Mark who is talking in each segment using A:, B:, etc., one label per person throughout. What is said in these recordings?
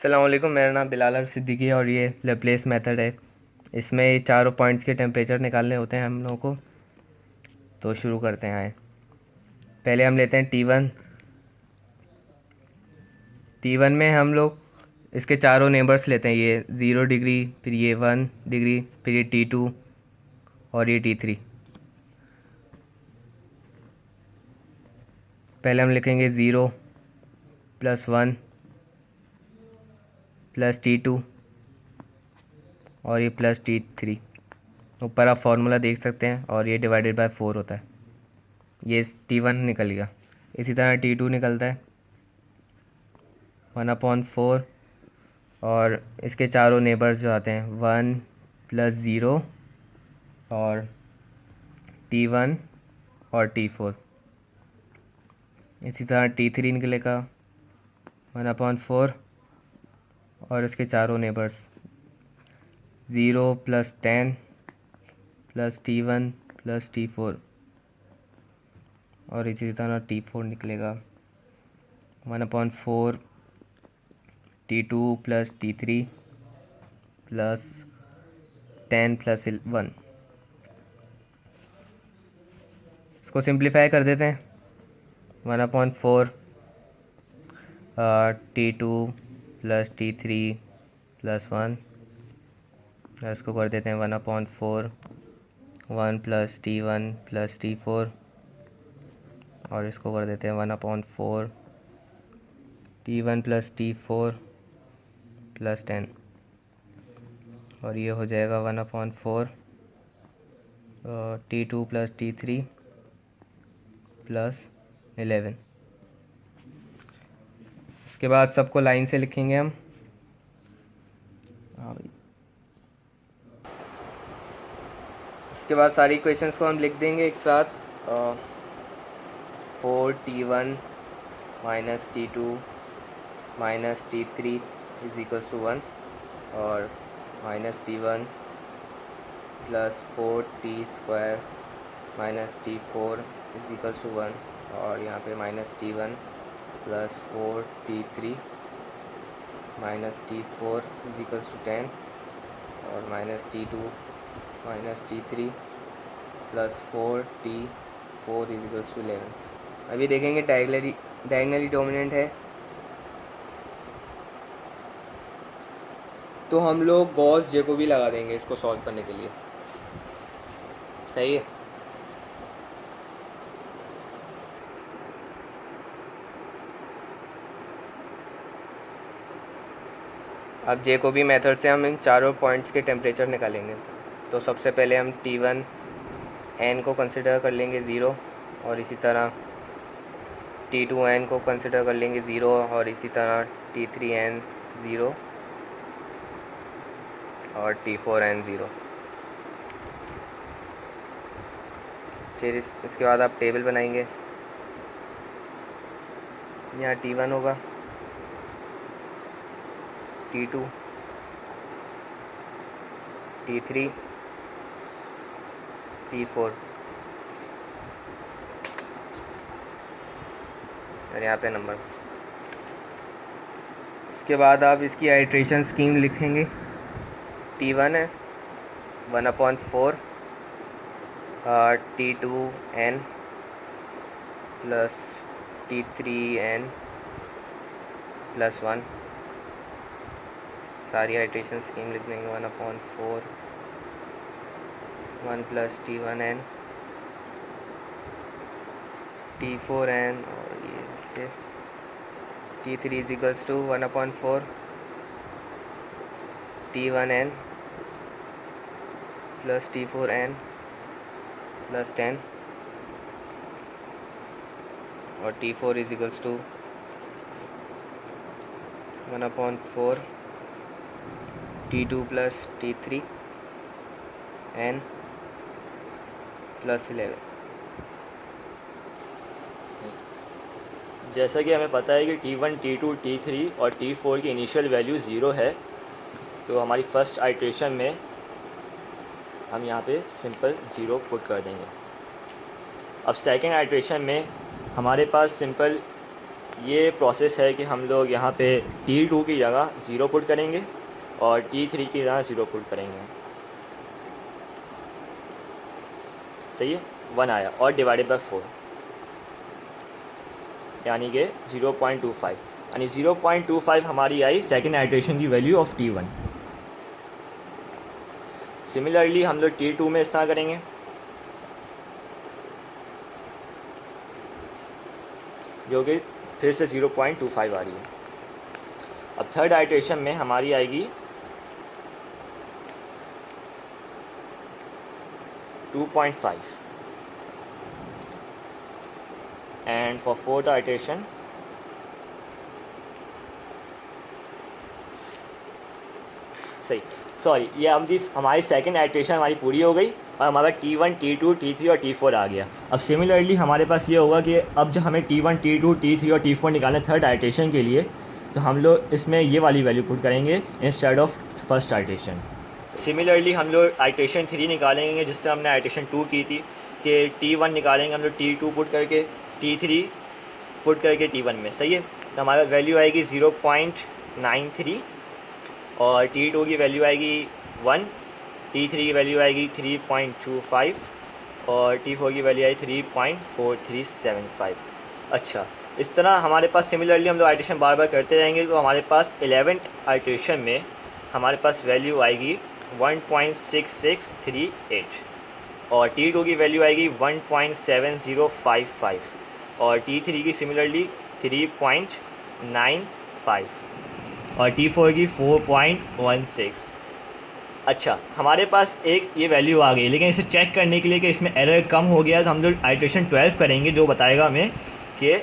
A: अस्सलामुअलैकुम, मेरा नाम बिलाल सिद्दीकी है और ये लैप्लेस मेथड है। इसमें ये चारों पॉइंट्स के टेम्परेचर निकालने होते हैं हम लोगों को। तो शुरू करते हैं। आए पहले हम लेते हैं T1। T1 में हम लोग इसके चारों नेबर्स लेते हैं। ये 0 डिग्री, फिर ये 1 डिग्री, फिर ये T2 और ये T3। पहले हम लिखेंगे 0 + 1 + T2 और ये +T3। ऊपर आप फार्मूला देख सकते हैं और ये डिवाइडेड बाय 4 होता है। ये T1 निकल गया। इसी तरह T2 निकलता है 1/4 और इसके चारों नेबर्स जो आते हैं 1 + 0 और T1 और T4। इसी तरह T3 निकलेगा 1/4 और इसके चारों नेबर्स 0 + 10 + T1 + T4 और इसी तरह T4 निकलेगा 1/4 T2 + T3 + 10 + 1। इसको सिंप्लीफाई कर देते हैं। 1/4 T2 + T3 + 1 और इसको कर देते हैं 1/4 1 + T1 + T4 और इसको कर देते हैं 1/4 T1 + T4 + 10 और ये हो जाएगा 1/4 T2 + T3 + 11। इसके बाद सबको लाइन से लिखेंगे हम। हाँ भाई, इसके बाद सारी इक्वेशंस को हम लिख देंगे एक साथ। 4T1 - T2 - T3 = 1 और -T1 + 4T² - T4 = 1 और यहाँ पे -T1 + 4T3 - T4 = 10 और -T2 - T3 + 4T4 = 11। अभी देखेंगे डायगनली डोमिनेंट है तो हम लोग गॉस जैकोबी लगा देंगे इसको सॉल्व करने के लिए। सही है। अब जैकोबी मेथड से हम इन चारों पॉइंट्स के टेम्परेचर निकालेंगे। तो सबसे पहले हम T1 n को कंसिडर कर लेंगे 0 और इसी तरह T2 n को कंसिडर कर लेंगे 0 और इसी तरह T3 n 0 और T4 n 0। फिर इसके बाद आप टेबल बनाएंगे। यहाँ T1 होगा, T2, T3, T4 और यहाँ पे नंबर। इसके बाद आप इसकी आइट्रेशन स्कीम लिखेंगे। T1 है 1/4 T2 n + T3 n + 1। सारी आइट्रेशन स्कीम लिख देंगे 1/4 1 + T1 n T4 n और ये से T3 = 1/4 T1 n + T4 n + 10 और T4 = 1/4 T2 + T3 n + 11।
B: जैसा कि हमें पता है कि T1, T2, T3 और T4 की इनिशियल वैल्यू 0 है, तो हमारी फर्स्ट आइट्रेशन में हम यहाँ पे सिंपल 0 पुट कर देंगे। अब सेकंड आइट्रेशन में हमारे पास सिंपल ये प्रोसेस है कि हम लोग यहाँ पे T2 की जगह 0 पुट करेंगे और T3 की जगह 0 पुट करेंगे। सही है, 1 आया और डिवाइडेड बाय 4 यानी कि 0.25, यानी 0.25 हमारी आई सेकेंड आइट्रेशन की वैल्यू ऑफ T1। सिमिलरली हम लोग T2 में इस तरह करेंगे, जो कि फिर से 0.25 आ रही है। अब थर्ड आइट्रेशन में हमारी आएगी 2.5 एंड फॉर फोर्थ आइट्रेशन सही, सॉरी, ये हमारी सेकंड आइट्रेशन हमारी पूरी हो गई और हमारा T1, T2, T3 और T4 आ गया। अब सिमिलरली हमारे पास ये होगा कि अब जब हमें T1, T2, T3 और T4 निकालना थर्ड आइट्रेशन के लिए, तो हम लोग इसमें ये वाली वैल्यू पुट करेंगे instead of first iteration. Similarly हम लोग आइट्रेशन 3 निकालेंगे जिस तरह हमने आइट्रेशन 2 की थी कि T1 निकालेंगे हम लोग T2 पुट करके, T3 पुट करके T1 में। सही है, तो हमारा वैल्यू आएगी 0.93 और T2 की वैल्यू आएगी 1, T3 की वैल्यू आएगी 3.25 और T4 की वैल्यू आएगी 3.4375। अच्छा, इस तरह हमारे पास सिमिलरली हम लोग आइट्रेशन बार बार करते रहेंगे तो हमारे पास 11th आइट्रेशन में हमारे पास वैल्यू आएगी 1.6638 और T2 की वैल्यू आएगी 1.7055 और T3 की सिमिलरली 3.95 और T4 की 4.16। अच्छा, हमारे पास एक ये वैल्यू आ गई, लेकिन इसे चेक करने के लिए कि इसमें एरर कम हो गया तो हम लोग आइट्रेशन 12 करेंगे, जो बताएगा हमें कि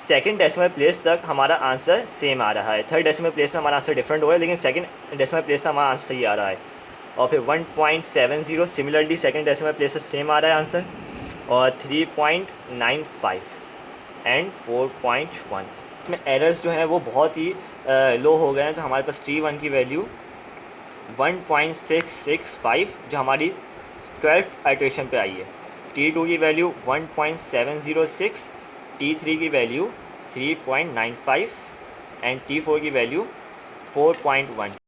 B: सेकंड डेसिमल प्लेस तक हमारा आंसर सेम आ रहा है। थर्ड डेसिमल प्लेस में हमारा आंसर डिफरेंट हो रहा है, लेकिन सेकंड डेसिमल प्लेस में हमारा आंसर सही आ रहा है। और फिर 1.70 सिमिलरली सेकंड डेसिमल प्लेस से सेम आ रहा है आंसर, और 3.95 एंड 4.1 में एरर्स जो हैं वो बहुत ही लो हो गए हैं। तो हमारे पास T1 की वैल्यू 1.665 जो हमारी 12th आइट्रेशन पे आई है, T2 की वैल्यू 1.706, T3 की वैल्यू 3.95 एंड T4 की वैल्यू 4.1।